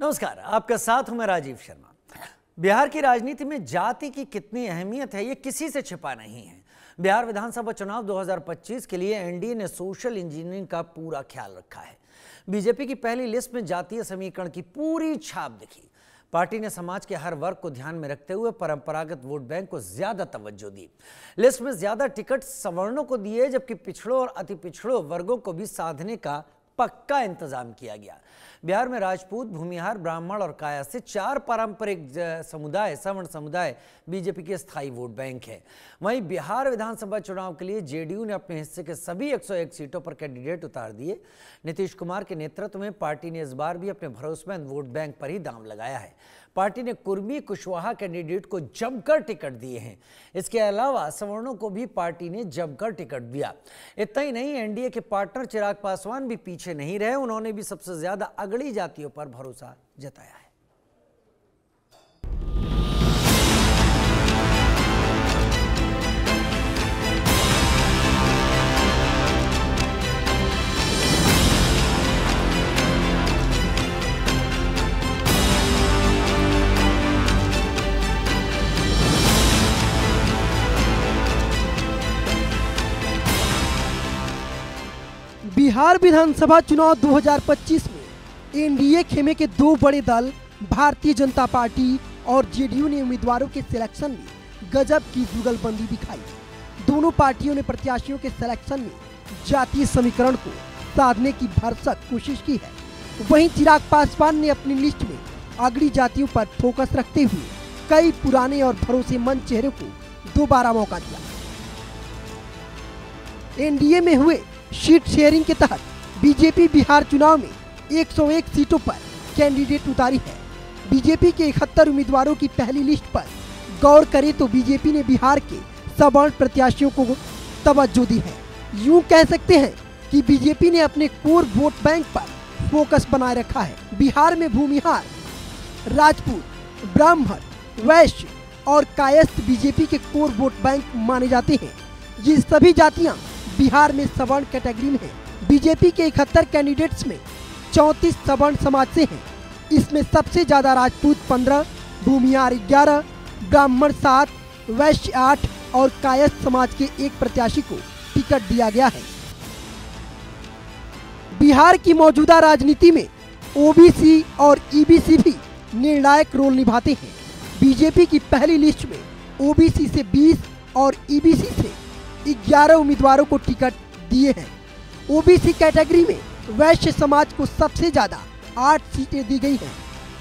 नमस्कार, आपका साथ हूं मैं राजीव शर्मा। बिहार की राजनीति में जाति की कितनी अहमियत है ये किसी से छिपा नहीं है। बिहार विधानसभा चुनाव 2025 के लिए एनडीए ने सोशल इंजीनियरिंग का पूरा ख्याल रखा है। बीजेपी की पहली लिस्ट में जातीय समीकरण की पूरी छाप दिखी। पार्टी ने समाज के हर वर्ग को ध्यान में रखते हुए परंपरागत वोट बैंक को ज्यादा तवज्जो दी। लिस्ट में ज्यादा टिकट सवर्णों को दिए, जबकि पिछड़ों और अति पिछड़ों वर्गों को भी साधने का पक्का इंतजाम किया गया। बिहार में राजपूत, भूमिहार, ब्राह्मण और काया से 4 पारंपरिक समुदाय सवर्ण समुदाय बीजेपी के स्थायी वोट बैंक है। वहीं बिहार विधानसभा चुनाव के लिए जेडीयू ने अपने हिस्से के सभी 101 सीटों पर कैंडिडेट उतार दिए। नीतीश कुमार के नेतृत्व में पार्टी ने इस बार भी अपने भरोसेमंद वोट बैंक पर ही दांव लगाया है। पार्टी ने कुर्मी कुशवाहा कैंडिडेट को जमकर टिकट दिए हैं। इसके अलावा सवर्णों को भी पार्टी ने जमकर टिकट दिया। इतना ही नहीं, एनडीए के पार्टनर चिराग पासवान भी पीछे नहीं रहे। उन्होंने भी सबसे ज्यादा अगड़ी जातियों पर भरोसा जताया है। बिहार विधानसभा चुनाव 2025 में एनडीए खेमे के 2 बड़े दल भारतीय जनता पार्टी और जेडीयू ने उम्मीदवारों के सिलेक्शन में गजब की जुगलबंदी दिखाई। दोनों पार्टियों ने प्रत्याशियों के सिलेक्शन में जातीय समीकरण को साधने की भरसक कोशिश की है। वहीं चिराग पासवान ने अपनी लिस्ट में अगड़ी जातियों पर फोकस रखते हुए कई पुराने और भरोसेमंद चेहरों को दोबारा मौका दिया। एनडीए में हुए सीट शेयरिंग के तहत बीजेपी बिहार चुनाव में 101 सीटों पर कैंडिडेट उतारी है। बीजेपी के 71 उम्मीदवारों की पहली लिस्ट पर गौर करें तो बीजेपी ने बिहार के सवर्ण प्रत्याशियों को तवज्जो दी है। यूं कह सकते हैं कि बीजेपी ने अपने कोर वोट बैंक पर फोकस बनाए रखा है। बिहार में भूमिहार, राजपूत, ब्राह्मण, वैश्य और कायस्थ बीजेपी के कोर वोट बैंक माने जाते हैं। ये सभी जातियां बिहार में सवर्ण कैटेगरी में है। बीजेपी के 71 कैंडिडेट्स में 34 सवर्ण समाज से हैं। इसमें सबसे ज्यादा राजपूत 15, भूमिहार 11, ब्राह्मण 7, वैश्य 8 और कायस्थ समाज के 1 प्रत्याशी को टिकट दिया गया है। बिहार की मौजूदा राजनीति में ओबीसी और ईबीसी भी निर्णायक रोल निभाते हैं। बीजेपी की पहली लिस्ट में ओबीसी से 20 और ईबीसी से 11 उम्मीदवारों को टिकट दिए हैं। ओबीसी कैटेगरी में वैश्य समाज को सबसे ज्यादा 8 सीटें दी गई हैं।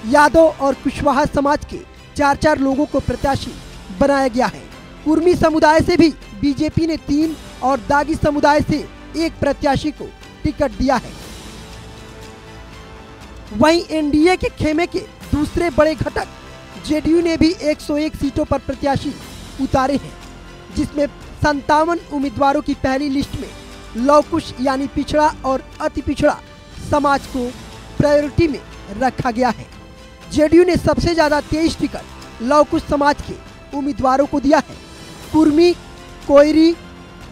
यादव और कुशवाहा समाज के 4-4 लोगों को प्रत्याशी बनाया गया है। कुर्मी समुदाय से भी बीजेपी ने 3 और दागी समुदाय से 1 प्रत्याशी को टिकट दिया है। वहीं एनडीए के खेमे के दूसरे बड़े घटक जेडीयू ने भी 101 सीटों पर प्रत्याशी उतारे हैं, जिसमें 57 उम्मीदवारों की पहली लिस्ट में लवकुश यानी पिछड़ा और अति पिछड़ा समाज को प्रायोरिटी में रखा गया है। जेडीयू ने सबसे ज्यादा 23 टिकट लवकुश समाज के उम्मीदवारों को दिया है। कुर्मी, कोयरी,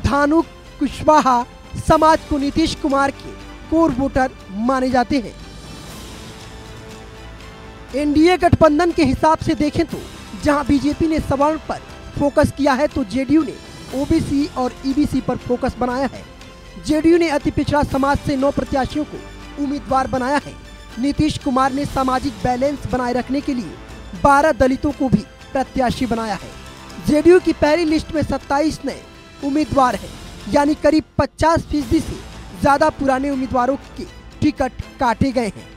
धानुक, कुशवाहा समाज को नीतीश कुमार के कोर वोटर माने जाते हैं। एनडीए गठबंधन के हिसाब से देखें तो जहां बीजेपी ने सवर्ण पर फोकस किया है तो जेडीयू ने ओबीसी और ईबीसी पर फोकस बनाया है। जेडीयू ने अति पिछड़ा समाज से 9 प्रत्याशियों को उम्मीदवार बनाया है। नीतीश कुमार ने सामाजिक बैलेंस बनाए रखने के लिए 12 दलितों को भी प्रत्याशी बनाया है। जेडीयू की पहली लिस्ट में 27 नए उम्मीदवार हैं, यानी करीब 50% से ज्यादा पुराने उम्मीदवारों के टिकट काटे गए हैं।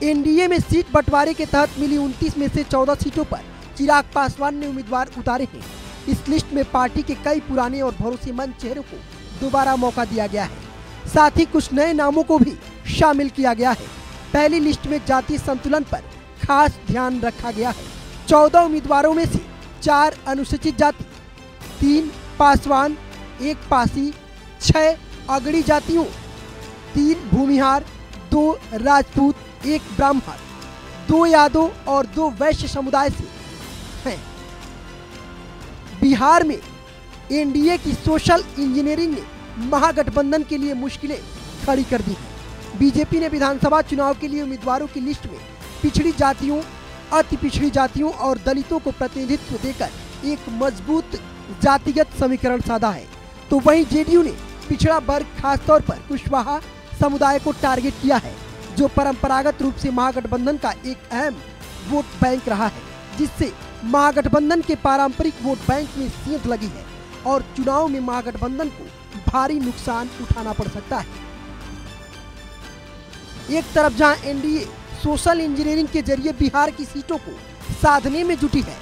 एनडीए में सीट बंटवारे के तहत मिली 29 में से 14 सीटों पर चिराग पासवान ने उम्मीदवार उतारे हैं। इस लिस्ट में पार्टी के कई पुराने और भरोसेमंद चेहरों को दोबारा मौका दिया गया है। साथ ही कुछ नए नामों को भी शामिल किया गया है। पहली लिस्ट में जातीय संतुलन पर खास ध्यान रखा गया है। 14 उम्मीदवारों में से 4 अनुसूचित जाति, 3 पासवान, 1 पासी, 6 अगड़ी जातियों, 3 भूमिहार, 2 राजपूत, 1 ब्राह्मण, 2 यादव और 2 वैश्य समुदाय से हैं। बिहार में एनडीए की सोशल इंजीनियरिंग ने महागठबंधन के लिए मुश्किलें खड़ी कर दी हैं। बीजेपी ने विधानसभा चुनाव के लिए उम्मीदवारों की लिस्ट में पिछड़ी जातियों, अति पिछड़ी जातियों और दलितों को प्रतिनिधित्व देकर एक मजबूत जातिगत समीकरण साधा है। तो वहीं जेडीयू ने पिछड़ा वर्ग खासतौर पर कुशवाहा समुदाय को टारगेट किया है, जो परंपरागत रूप से महागठबंधन का एक अहम वोट बैंक रहा है, जिससे महागठबंधन के पारंपरिक वोट बैंक में सेंध लगी है और चुनाव में महागठबंधन को भारी नुकसान उठाना पड़ सकता है। एक तरफ जहां एनडीए सोशल इंजीनियरिंग के जरिए बिहार की सीटों को साधने में जुटी है,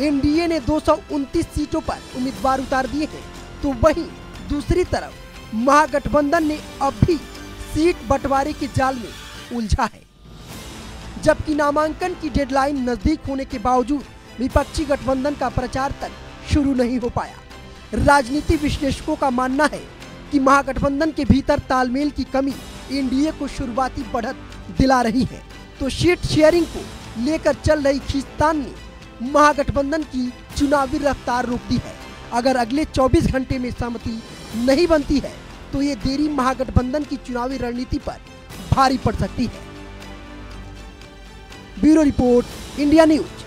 एनडीए ने 229 सीटों पर उम्मीदवार उतार दिए हैं, तो वहीं दूसरी तरफ महागठबंधन ने अब भी सीट बंटवारे के जाल में उलझा है। जबकि नामांकन की डेडलाइन नजदीक होने के बावजूद विपक्षी गठबंधन का प्रचार तक शुरू नहीं हो पाया। राजनीति विश्लेषकों का मानना है कि महागठबंधन के भीतर तालमेल की कमी एनडीए को शुरुआती बढ़त दिला रही है, तो सीट शेयरिंग को लेकर चल रही खींचतान ने महागठबंधन की चुनावी रफ्तार रोक दी है। अगर अगले 24 घंटे में सहमति नहीं बनती है तो ये देरी महागठबंधन की चुनावी रणनीति पर भारी पड़ सकती है। Bureau report, India news.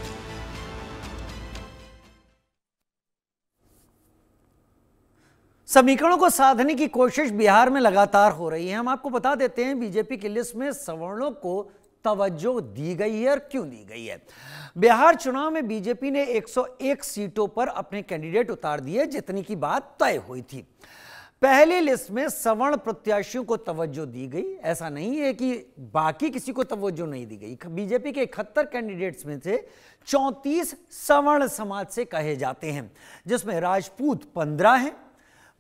समीकरणों को साधने की कोशिश बिहार में लगातार हो रही है। हम आपको बता देते हैं बीजेपी की लिस्ट में सवर्णों को तवज्जो दी गई है और क्यों दी गई है। बिहार चुनाव में बीजेपी ने 101 सीटों पर अपने कैंडिडेट उतार दिए, जितनी की बात तय हुई थी। पहली लिस्ट में सवर्ण प्रत्याशियों को तवज्जो दी गई। ऐसा नहीं है कि बाकी किसी को तवज्जो नहीं दी गई। बीजेपी के 71 कैंडिडेट्स में से 34 सवर्ण समाज से कहे जाते हैं, जिसमें राजपूत 15 हैं,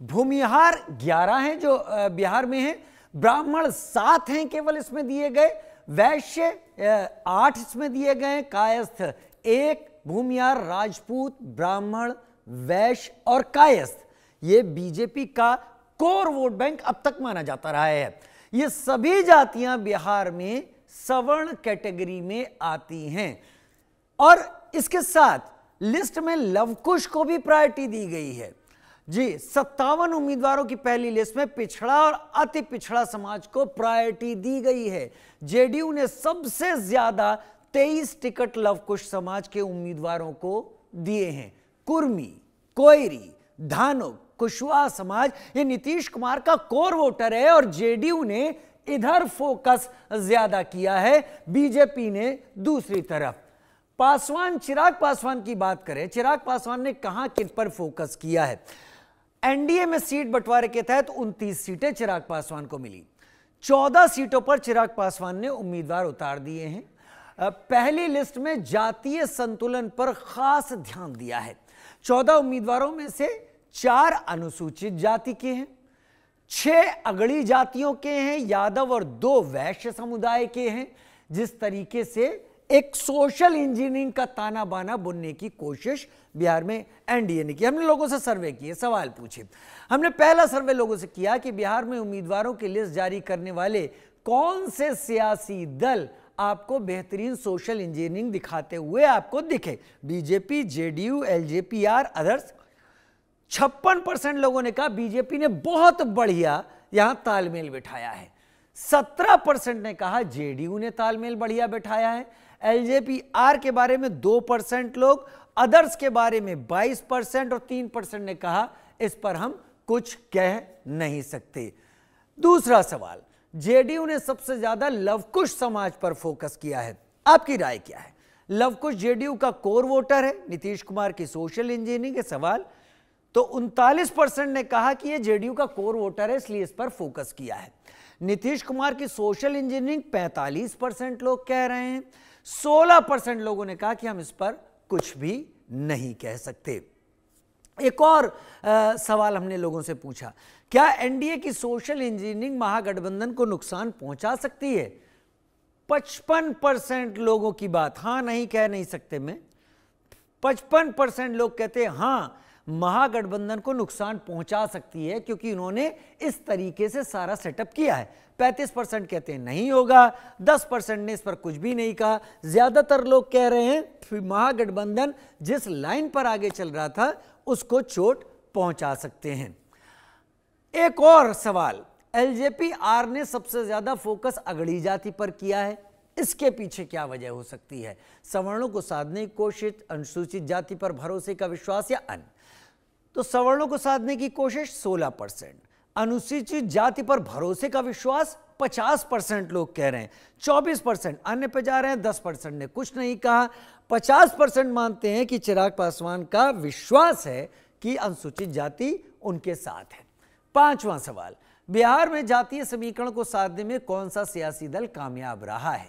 भूमिहार 11 हैं जो बिहार में हैं, ब्राह्मण 7 हैं केवल इसमें दिए गए, वैश्य 8 इसमें दिए गए, कायस्थ 1, भूमिहार, राजपूत, ब्राह्मण, वैश्य और कायस्थ ये बीजेपी का कोर वोट बैंक अब तक माना जाता रहा है। ये सभी जातियां बिहार में सवर्ण कैटेगरी में आती हैं और इसके साथ लिस्ट में लवकुश को भी प्रायोरिटी दी गई है। जी, 57 उम्मीदवारों की पहली लिस्ट में पिछड़ा और अति पिछड़ा समाज को प्रायोरिटी दी गई है। जेडीयू ने सबसे ज्यादा 23 टिकट लवकुश समाज के उम्मीदवारों को दिए हैं। कुर्मी, कोयरी, धानुक, कुशवाहा समाज ये नीतीश कुमार का कोर वोटर है और जेडीयू ने इधर फोकस ज्यादा किया है, बीजेपी ने दूसरी तरफ। पासवान, चिराग पासवान की बात करें, चिराग पासवान ने कहां किन पर फोकस किया है। एनडीए में सीट बंटवारे के तहत 29 सीटें चिराग पासवान को मिली। 14 सीटों पर चिराग पासवान ने उम्मीदवार उतार दिए हैं। पहली लिस्ट में जातीय संतुलन पर खास ध्यान दिया है। 14 उम्मीदवारों में से 4 अनुसूचित जाति के हैं, 6 अगड़ी जातियों के हैं, यादव और 2 वैश्य समुदाय के हैं। जिस तरीके से एक सोशल इंजीनियरिंग का ताना बाना बुनने की कोशिश बिहार में एनडीए ने की। हमने लोगों से सर्वे किए, सवाल पूछे। हमने पहला सर्वे लोगों से किया कि बिहार में उम्मीदवारों की लिस्ट जारी करने वाले कौन से सियासी दल आपको बेहतरीन सोशल इंजीनियरिंग दिखाते हुए आपको दिखे। BJP, JDU, LJPR, others. 56% लोगों ने कहा बीजेपी ने बहुत बढ़िया यहां तालमेल बिठाया है। 17% ने कहा जेडीयू ने तालमेल बढ़िया बिठाया है। एलजेपीआर के बारे में 2% लोग, अदर्स के बारे में 22% और 3% ने कहा इस पर हम कुछ कह नहीं सकते। दूसरा सवाल, जेडीयू ने सबसे ज्यादा लवकुश समाज पर फोकस किया है। आपकी राय क्या है? लवकुश जेडीयू का कोर वोटर है, नीतीश कुमार की सोशल इंजीनियरिंग के सवाल तो 39% ने कहा कि यह जेडीयू का कोर वोटर है इसलिए इस पर फोकस किया है। नीतीश कुमार की सोशल इंजीनियरिंग 45% लोग कह रहे हैं। 16% लोगों ने कहा कि हम इस पर कुछ भी नहीं कह सकते। एक और सवाल हमने लोगों से पूछा, क्या एनडीए की सोशल इंजीनियरिंग महागठबंधन को नुकसान पहुंचा सकती है? 55% लोगों की बात, हां नहीं कह नहीं सकते मैं। 55% लोग कहते हैं हां महागठबंधन को नुकसान पहुंचा सकती है क्योंकि उन्होंने इस तरीके से सारा सेटअप किया है। 35% कहते हैं नहीं होगा, 10% ने इस पर कुछ भी नहीं कहा। ज्यादातर लोग कह रहे हैं महागठबंधन जिस लाइन पर आगे चल रहा था उसको चोट पहुंचा सकते हैं। एक और सवाल, एलजेपी आर ने सबसे ज्यादा फोकस अगड़ी जाति पर किया है। इसके पीछे क्या वजह हो सकती है? सवर्णों को साधने की कोशिश, अनुसूचित जाति पर भरोसे का विश्वास या अन्य? तो सवर्णों को साधने की कोशिश 16%, अनुसूचित जाति पर भरोसे का विश्वास 50% लोग कह रहे हैं, 24% अन्य पे जा रहे हैं, 10% ने कुछ नहीं कहा, 50% मानते हैं कि चिराग पासवान का विश्वास है कि अनुसूचित जाति उनके साथ है। पांचवां सवाल, बिहार में जातीय समीकरण को साधने में कौन सा सियासी दल कामयाब रहा है?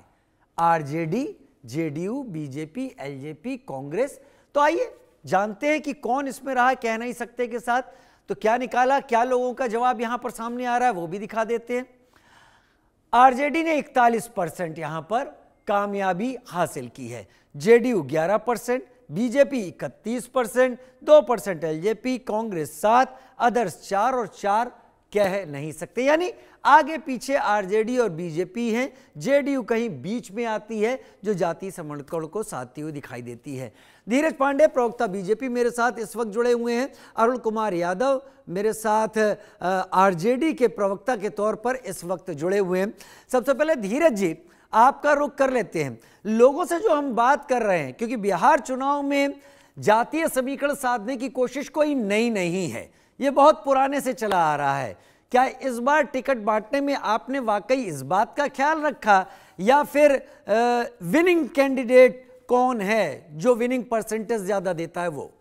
RJD, JDU, BJP, LJP, Congress? तो आइए जानते हैं कि कौन इसमें रहा, कह नहीं सकते के साथ। तो क्या निकाला, क्या लोगों का जवाब यहां पर सामने आ रहा है वो भी दिखा देते हैं। आरजेडी ने 41% यहां पर कामयाबी हासिल की है, JDU 11%, BJP 31%, 2% LJP, Congress 7, others 4 और 4 कह नहीं सकते, यानी आगे पीछे आरजेडी और बीजेपी हैं। जेडीयू कहीं बीच में आती है जो जाति समीकरण को साधती हुई दिखाई देती है। धीरज पांडे प्रवक्ता बीजेपी मेरे साथ इस वक्त जुड़े हुए हैं, अरुण कुमार यादव मेरे साथ आरजेडी के प्रवक्ता के तौर पर इस वक्त जुड़े हुए हैं। सबसे पहले धीरज जी, आपका रुख कर लेते हैं। लोगों से जो हम बात कर रहे हैं, क्योंकि बिहार चुनाव में जातीय समीकरण साधने की कोशिश कोई नई नहीं है, ये बहुत पुराने से चला आ रहा है। क्या इस बार टिकट बांटने में आपने वाकई इस बात का ख्याल रखा, या फिर विनिंग कैंडिडेट कौन है जो विनिंग परसेंटेज ज्यादा देता है वो?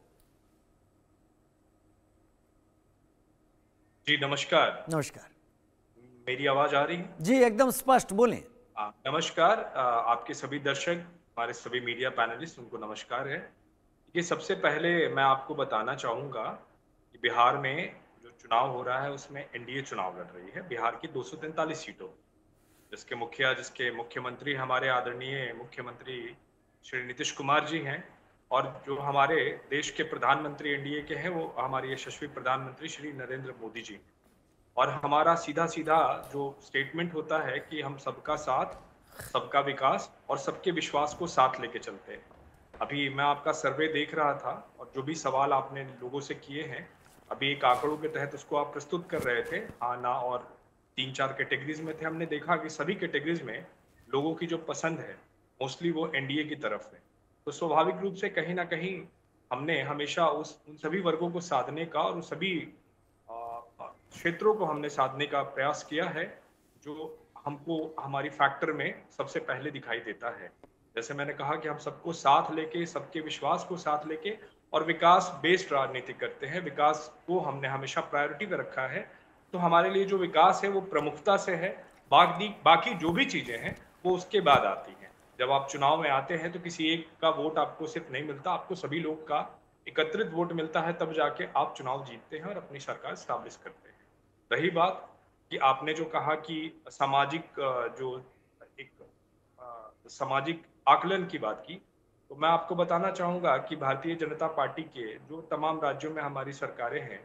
जी नमस्कार। नमस्कार। मेरी आवाज आ रही है? जी एकदम स्पष्ट बोलें। नमस्कार। आपके सभी दर्शक, हमारे सभी मीडिया पैनलिस्ट, उनको नमस्कार है। ये सबसे पहले मैं आपको बताना चाहूंगा कि बिहार में जो चुनाव हो रहा है उसमें एनडीए चुनाव लड़ रही है। बिहार की 243 सीटों, जिसके मुख्यमंत्री हमारे आदरणीय मुख्यमंत्री श्री नीतीश कुमार जी हैं, और जो हमारे देश के प्रधानमंत्री एनडीए के हैं वो हमारे यशस्वी प्रधानमंत्री श्री नरेंद्र मोदी जी। और हमारा सीधा जो स्टेटमेंट होता है कि हम सबका साथ, सबका विकास और सबके विश्वास को साथ लेके चलते हैं। अभी मैं आपका सर्वे देख रहा था और जो भी सवाल आपने लोगों से किए हैं, अभी एक आंकड़ों के तहत उसको आप प्रस्तुत कर रहे थे, हाँ ना, और 3-4 कैटेगरीज में थे। हमने देखा कि सभी कैटेगरीज में लोगों की जो पसंद है मोस्टली वो एनडीए की तरफ है। तो स्वाभाविक रूप से कहीं ना कहीं हमने हमेशा उन सभी वर्गों को साधने का और उन सभी क्षेत्रों को हमने साधने का प्रयास किया है जो हमको हमारी फैक्टर में सबसे पहले दिखाई देता है। जैसे मैंने कहा कि हम सबको साथ लेके, सबके विश्वास को साथ लेके और विकास बेस्ड राजनीति करते हैं। विकास को हमने हमेशा प्रायोरिटी पे रखा है। तो हमारे लिए जो विकास है वो प्रमुखता से है, बाकी जो भी चीजें हैं वो उसके बाद आती हैं। जब आप चुनाव में आते हैं तो किसी एक का वोट आपको सिर्फ नहीं मिलता, आपको सभी लोग का एकत्रित वोट मिलता है, तब जाके आप चुनाव जीतते हैं और अपनी सरकार स्टैब्लिश करते हैं। रही बात कि आपने जो कहा कि सामाजिक आकलन की बात की, तो मैं आपको बताना चाहूंगा कि भारतीय जनता पार्टी के जो तमाम राज्यों में हमारी सरकारें हैं,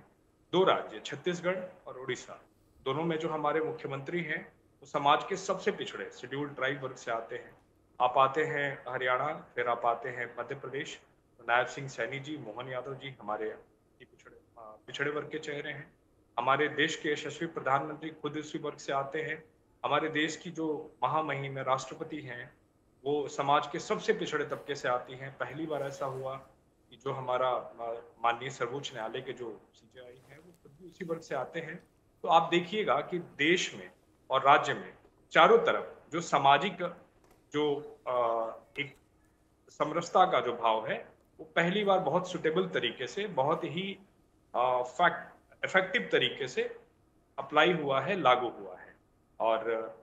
2 राज्य छत्तीसगढ़ और उड़ीसा, दोनों में जो हमारे मुख्यमंत्री हैं वो समाज के सबसे पिछड़े शेड्यूल्ड ट्राइब वर्ग से आते हैं। आप आते हैं हरियाणा, फिर आप आते हैं मध्य प्रदेश, तो नायब सिंह सैनी जी, मोहन यादव जी हमारे पिछड़े वर्ग के चेहरे हैं। हमारे देश के यशस्वी प्रधानमंत्री खुद इसी वर्ग से आते हैं। हमारे देश की जो महामहिम राष्ट्रपति हैं वो समाज के सबसे पिछड़े तबके से आती हैं। पहली बार ऐसा हुआ कि जो हमारा माननीय सर्वोच्च न्यायालय के जो सीजेआई हैं वो खुद भी उसी वर्ग से आते हैं। तो आप देखिएगा कि देश में और राज्य में चारों तरफ जो सामाजिक जो एक समरसता का जो भाव है वो पहली बार बहुत सुटेबल तरीके से, बहुत ही इफेक्टिव तरीके से अप्लाई हुआ है, लागू हुआ है। और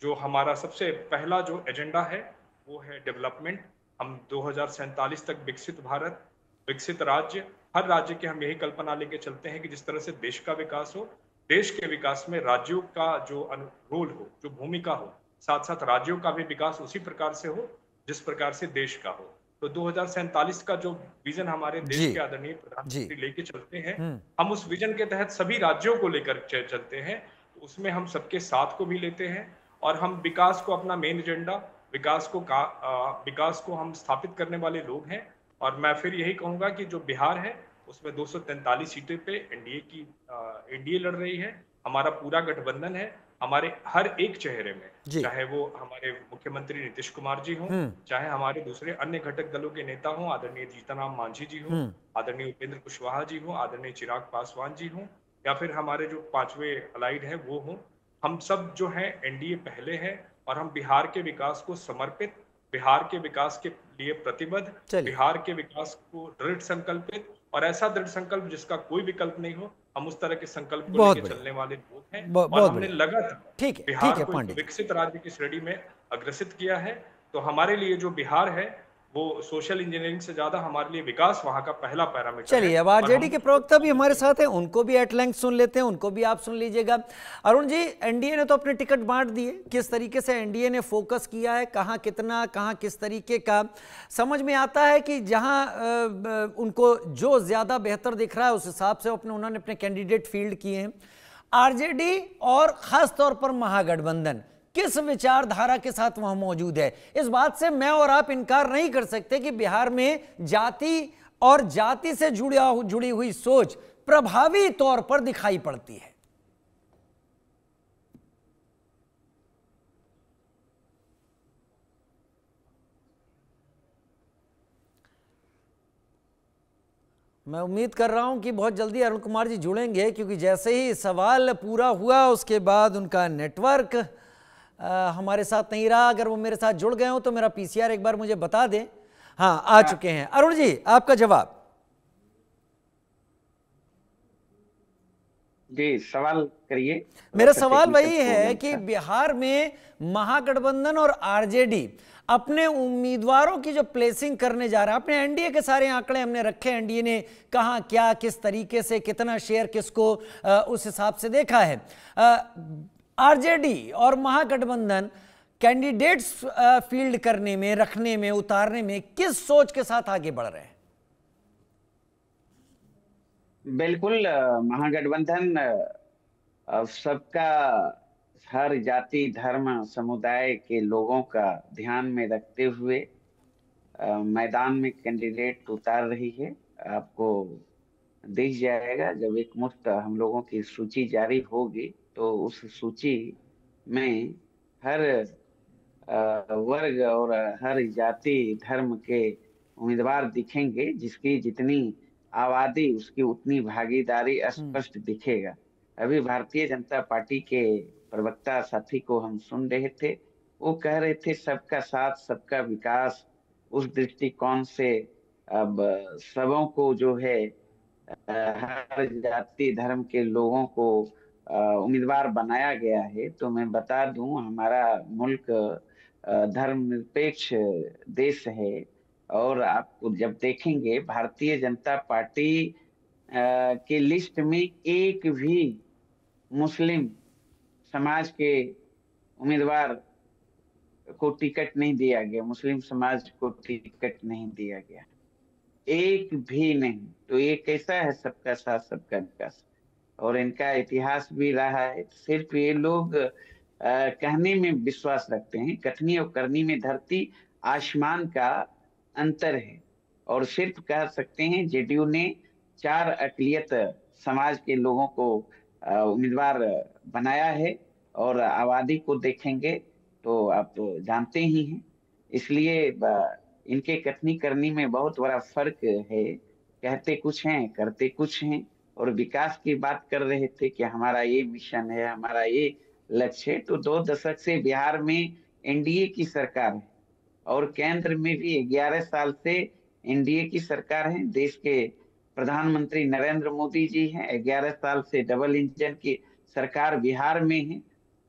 जो हमारा सबसे पहला जो एजेंडा है वो है डेवलपमेंट। हम 2047 तक विकसित भारत, विकसित राज्य, हर राज्य के हम यही कल्पना लेके चलते हैं कि जिस तरह से देश का विकास हो, देश के विकास में राज्यों का जो रोल हो, जो भूमिका हो, साथ साथ राज्यों का भी विकास उसी प्रकार से हो जिस प्रकार से देश का हो। तो 2047 का जो विजन हमारे देश के आदरणीय प्रधानमंत्री लेके चलते हैं, हम उस विजन के तहत सभी राज्यों को लेकर चलते हैं। तो उसमें हम सबके साथ को भी लेते हैं और हम विकास को अपना मेन एजेंडा, विकास को हम स्थापित करने वाले लोग हैं। और मैं फिर यही कहूंगा कि जो बिहार है उसमें 243 सीटें पे एनडीए लड़ रही है। हमारा पूरा गठबंधन है, हमारे हर एक चेहरे में, जी। चाहे वो हमारे मुख्यमंत्री नीतीश कुमार जी हों, चाहे हमारे दूसरे अन्य घटक दलों के नेता हों, आदरणीय जीतनराम मांझी जी हों, आदरणीय उपेंद्र कुशवाहा जी हों, आदरणीय चिराग पासवान जी हों, या फिर हमारे जो पांचवे अलाइड हैं वो हों, हम सब जो हैं एनडीए पहले हैं और हम बिहार के विकास को समर्पित, बिहार के विकास के लिए प्रतिबद्ध, चलिए, बिहार के विकास को दृढ़ संकल्पित और ऐसा दृढ़ संकल्प जिसका कोई विकल्प नहीं हो, हम उस तरह के संकल्प को बहुत लेके बढ़िया, चलने वाले लोग हैं और बहुत हमने बढ़िया। लगातार ठीक बिहार है को एक पांडे जी। विकसित राज्य की श्रेणी में अग्रसित किया है। तो हमारे लिए जो बिहार है वो सोशल इंजीनियरिंग से ज्यादा हमारे लिए विकास वहां का पहला पैरामीटर है चलिए, अब और आरजेडी हम के उसको प्रवक्ता भी फॉलो हमारे करेंगे। साथ हैं, उनको भी एट लेंथ सुन लेते हैं, उनको भी आप सुन लीजिएगा। अरुण जी, एनडीए ने तो अपने टिकट बांट दिए, किस तरीके से एनडीए ने फोकस किया है, कहाँ कितना, कहाँ किस तरीके का, समझ में आता है कि जहाँ उनको जो ज्यादा बेहतर दिख रहा है उस हिसाब से उन्होंने अपने कैंडिडेट फील्ड किए हैं। आरजेडी और खास तौर पर महागठबंधन किस विचारधारा के साथ वहां मौजूद है, इस बात से मैं और आप इनकार नहीं कर सकते कि बिहार में जाति और जाति से जुड़ी हुई सोच प्रभावी तौर पर दिखाई पड़ती है। मैं उम्मीद कर रहा हूं कि बहुत जल्दी अरुण कुमार जी जुड़ेंगे, क्योंकि जैसे ही सवाल पूरा हुआ उसके बाद उनका नेटवर्क हमारे साथ नहीं रहा। अगर वो मेरे साथ जुड़ गए हो तो मेरा पीसीआर एक बार मुझे बता दें। हाँ, आ चुके हैं। अरुण जी, आपका जवाब। जी, सवाल करिए। मेरा सवाल वही है कि बिहार में महागठबंधन और आरजेडी अपने उम्मीदवारों की जो प्लेसिंग करने जा रहा है, अपने एनडीए के सारे आंकड़े हमने रखे, एनडीए ने कहां क्या किस तरीके से कितना शेयर किसको उस हिसाब से देखा है। आरजेडी और महागठबंधन कैंडिडेट्स फील्ड करने में, रखने में, उतारने में किस सोच के साथ आगे बढ़ रहे हैं? बिल्कुल, महागठबंधन सबका, हर जाति धर्म समुदाय के लोगों का ध्यान में रखते हुए मैदान में कैंडिडेट उतार रही है। आपको दिख जाएगा जब एक मुश्त हम लोगों की सूची जारी होगी तो उस सूची में हर वर्ग और हर जाति धर्म के उम्मीदवार दिखेंगे। जिसकी जितनी आबादी उसकी उतनी भागीदारी स्पष्ट दिखेगा। अभी भारतीय जनता पार्टी के प्रवक्ता साथी को हम सुन रहे थे, वो कह रहे थे सबका साथ सबका विकास, उस दृष्टिकोण से अब सबों को जो है हर जाति धर्म के लोगों को उम्मीदवार बनाया गया है। तो मैं बता दूं, हमारा मुल्क धर्मनिरपेक्ष देश है और आपको जब देखेंगे भारतीय जनता पार्टी के लिस्ट में एक भी मुस्लिम समाज के उम्मीदवार को टिकट नहीं दिया गया, मुस्लिम समाज को टिकट नहीं दिया गया, एक भी नहीं। तो ये कैसा है सबका साथ सबका विकास? और इनका इतिहास भी रहा है। सिर्फ ये लोग कहने में विश्वास रखते हैं, कथनी और करनी में धरती आसमान का अंतर है। और सिर्फ कह सकते हैं जेडीयू ने 4 अकलियत समाज के लोगों को उम्मीदवार बनाया है और आबादी को देखेंगे तो आप जानते ही हैं। इसलिए इनके कथनी करनी में बहुत बड़ा फर्क है। कहते कुछ हैं, करते कुछ हैं। और विकास की बात कर रहे थे कि हमारा ये मिशन है, हमारा ये लक्ष्य है। तो 2 दशक से बिहार में एनडीए की सरकार है और केंद्र में भी 11 साल से एनडीए की सरकार है। देश के प्रधानमंत्री नरेंद्र मोदी जी हैं। 11 साल से डबल इंजन की सरकार बिहार में है।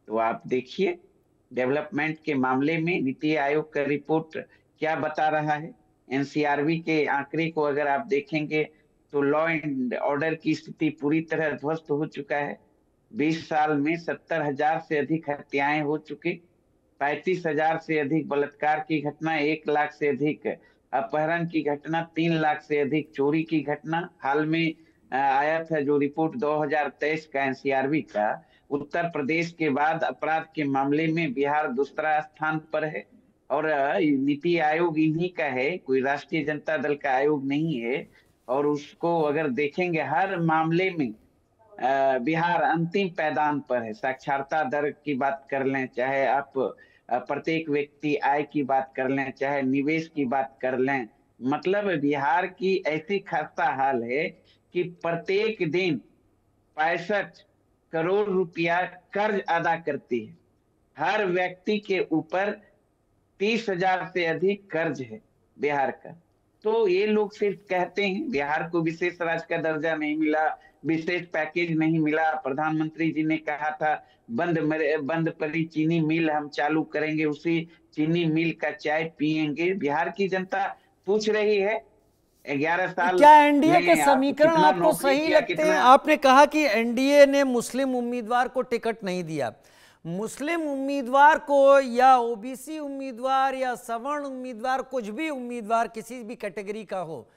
तो आप देखिए डेवलपमेंट के मामले में नीति आयोग का रिपोर्ट क्या बता रहा है। एनसीआरबी के आंकड़े को अगर आप देखेंगे तो लॉ एंड ऑर्डर की स्थिति पूरी तरह ध्वस्त हो चुका है। 20 साल में 70,000 से अधिक हत्याएं हो चुकी, 35,000 से अधिक बलात्कार की घटना, 1 लाख से अधिक अपहरण की घटना, 3 लाख से अधिक चोरी की घटना। हाल में आया था जो रिपोर्ट 2023 का एनसीआरबी का, उत्तर प्रदेश के बाद अपराध के मामले में बिहार दूसरा स्थान पर है। और नीति आयोग इन्हीं का है, कोई राष्ट्रीय जनता दल का आयोग नहीं है। और उसको अगर देखेंगे हर मामले में बिहार अंतिम पैदान पर है। साक्षरता दर की बात कर लें, चाहे आप प्रत्येक व्यक्ति आय की बात कर लें, चाहे निवेश की बात कर लें, मतलब बिहार की ऐसी खस्ता हाल है कि प्रत्येक दिन 65 करोड़ रुपया कर्ज अदा करती है। हर व्यक्ति के ऊपर 30,000 से अधिक कर्ज है बिहार का। तो ये लोग सिर्फ कहते हैं बिहार को विशेष राज्य का दर्जा नहीं मिला, विशेष पैकेज नहीं मिला। प्रधानमंत्री जी ने कहा था बंद पड़ी चीनी मिल हम चालू करेंगे, उसी चीनी मिल का चाय पिएंगे। बिहार की जनता पूछ रही है 11 साल क्या एनडीए के में समीकरण कितना आपको नौकरी सही किया, लगते हैं? आपने कहा कि एनडीए ने मुस्लिम उम्मीदवार को टिकट नहीं दिया। मुस्लिम उम्मीदवार को या ओबीसी उम्मीदवार या सवर्ण उम्मीदवार, कुछ भी उम्मीदवार किसी भी कैटेगरी का हो,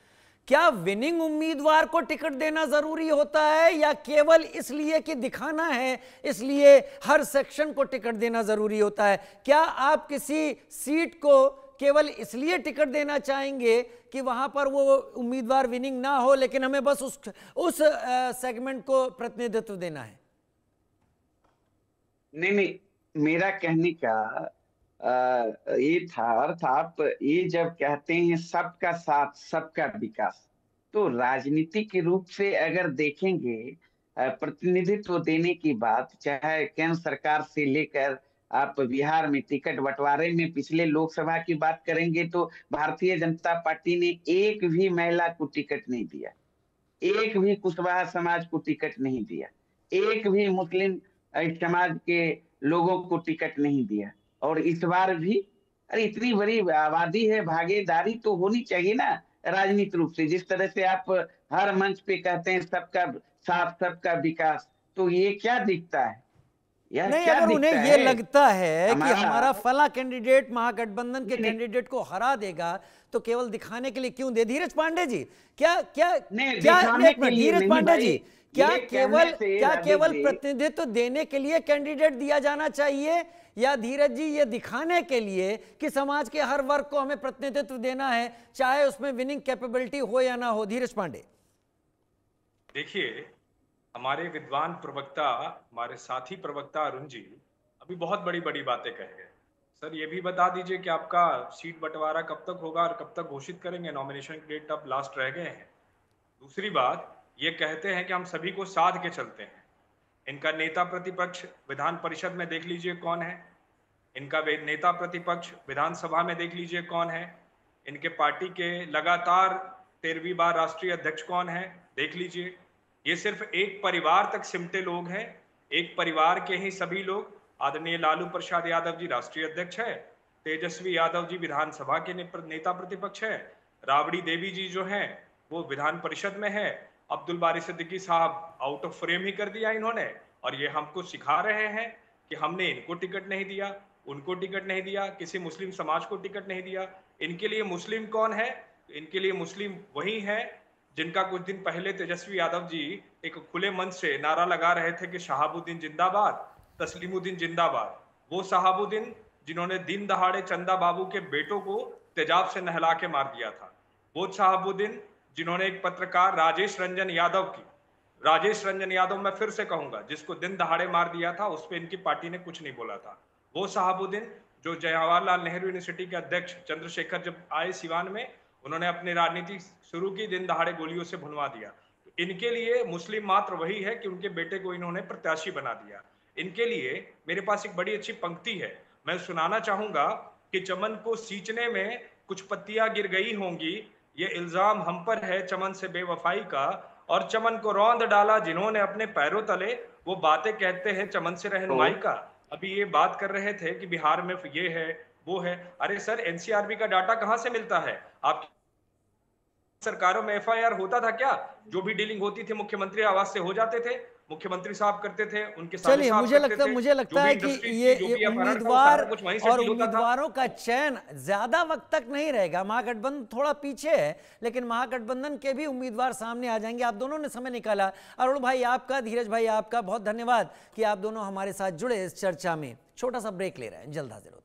क्या विनिंग उम्मीदवार को टिकट देना जरूरी होता है या केवल इसलिए कि दिखाना है इसलिए हर सेक्शन को टिकट देना जरूरी होता है? क्या आप किसी सीट को केवल इसलिए टिकट देना चाहेंगे कि वहां पर वो उम्मीदवार विनिंग ना हो, लेकिन हमें बस उस सेगमेंट को प्रतिनिधित्व देना है? नहीं, मेरा कहने का ये था अर्थ, आप ये जब कहते हैं सबका साथ सबका विकास, तो राजनीति के रूप से अगर देखेंगे प्रतिनिधित्व देने की बात, चाहे केंद्र सरकार से लेकर आप बिहार में टिकट बंटवारे में पिछले लोकसभा की बात करेंगे तो भारतीय जनता पार्टी ने एक भी महिला को टिकट नहीं दिया, एक भी कुशवाहा समाज को टिकट नहीं दिया, एक भी मुस्लिम समाज के लोगों को टिकट नहीं दिया। और इस बार भी, अरे इतनी बड़ी आबादी है, भागीदारी तो होनी चाहिए ना राजनीतिक रूप से। जिस तरह से आप हर मंच पे कहते हैं सबका साथ सबका विकास, तो ये क्या दिखता है यार? नहीं, क्या अगर उन्हें दिखता ये लगता है कि हमारा हमारा फला कैंडिडेट महागठबंधन के कैंडिडेट को हरा देगा तो केवल दिखाने के लिए क्यों दे? धीरज पांडे जी, क्या धीरज पांडे जी, क्या केवल प्रतिनिधित्व देने के लिए कैंडिडेट दिया जाना चाहिए, या धीरज जी ये दिखाने के लिए कि समाज के हर वर्ग को हमें प्रतिनिधित्व देना है, चाहे उसमें विनिंग कैपेबिलिटी हो या ना हो? धीरज पांडे, देखिए, हमारे विद्वान प्रवक्ता, हमारे साथी प्रवक्ता अरुण जी अभी बहुत बड़ी बड़ी बातें कह गए। सर ये भी बता दीजिए कि आपका सीट बंटवारा कब तक होगा और कब तक घोषित करेंगे? नॉमिनेशन की डेट अब लास्ट रह गए हैं। दूसरी बात, ये कहते हैं कि हम सभी को साध के चलते हैं। इनका नेता प्रतिपक्ष विधान परिषद में देख लीजिए कौन है, इनका नेता प्रतिपक्ष विधानसभा में देख लीजिए कौन है, इनके पार्टी के लगातार 13वीं बार राष्ट्रीय अध्यक्ष कौन है देख लीजिए। ये सिर्फ एक परिवार तक सिमटे लोग हैं, एक परिवार के ही सभी लोग। आदरणीय लालू प्रसाद यादव जी राष्ट्रीय अध्यक्ष है, तेजस्वी यादव जी विधानसभा के नेता प्रतिपक्ष है, राबड़ी देवी जी जो हैं वो विधान परिषद में है, अब्दुल बारी सिद्दीकी साहब आउट ऑफ फ्रेम ही कर दिया इन्होंने, और ये हमको सिखा रहे हैं कि हमने इनको टिकट नहीं दिया, उनको टिकट नहीं दिया, किसी मुस्लिम समाज को टिकट नहीं दिया। इनके लिए मुस्लिम कौन है? इनके लिए मुस्लिम वही है जिनका कुछ दिन पहले तेजस्वी यादव जी एक खुले मंच से नारा लगा रहे थे कि शहाबुद्दीन जिंदाबाद, तस्लीमुद्दीन जिंदाबाद। वो शहाबुद्दीन जिन्होंने दिन दहाड़े चंदा बाबू के बेटों को तेजाब से नहला के मार दिया था, वो शहाबुद्दीन जिन्होंने एक पत्रकार राजेश रंजन यादव मैं फिर से कहूंगा जिसको दिन दहाड़े मार दिया था, उस पर इनकी पार्टी ने कुछ नहीं बोला था। वो शहाबुद्दीन जो जवाहरलाल नेहरू यूनिवर्सिटी के अध्यक्ष चंद्रशेखर जब आए सिवान में, उन्होंने अपनी राजनीति शुरू की, दिन दहाड़े गोलियों से भुनवा दिया। तो इनके लिए मुस्लिम मात्र वही है कि उनके बेटे को इन्होंने प्रत्याशी बना दिया। इनके लिए मेरे पास एक बड़ी अच्छी पंक्ति है, मैं सुनाना चाहूंगा कि चमन को सींचने में कुछ पत्तियां गिर गई होंगी, ये इल्जाम हम पर है चमन से बेवफाई का, और चमन को रौंद डाला जिन्होंने अपने पैरों तले, वो बातें कहते हैं चमन से रहनुमाई का। अभी ये बात कर रहे थे कि बिहार में ये है वो है। अरे सर, एनसीआरबी का डाटा कहां से मिलता है? आप सरकारों में एफआईआर होता था क्या? जो भी डीलिंग होती थी मुख्यमंत्री आवास से हो जाते थे, मुख्यमंत्री साहब करते थे, उनके साथ चलिए, मुझे लगता है कि ये उम्मीदवार और उम्मीदवारों का चयन ज्यादा वक्त तक नहीं रहेगा। महागठबंधन थोड़ा पीछे है, लेकिन महागठबंधन के भी उम्मीदवार सामने आ जाएंगे। आप दोनों ने समय निकाला, अरुण भाई आपका, धीरज भाई आपका बहुत धन्यवाद कि आप दोनों हमारे साथ जुड़े इस चर्चा में। छोटा सा ब्रेक ले रहे हैं, जल्द हाजिर होते हैं।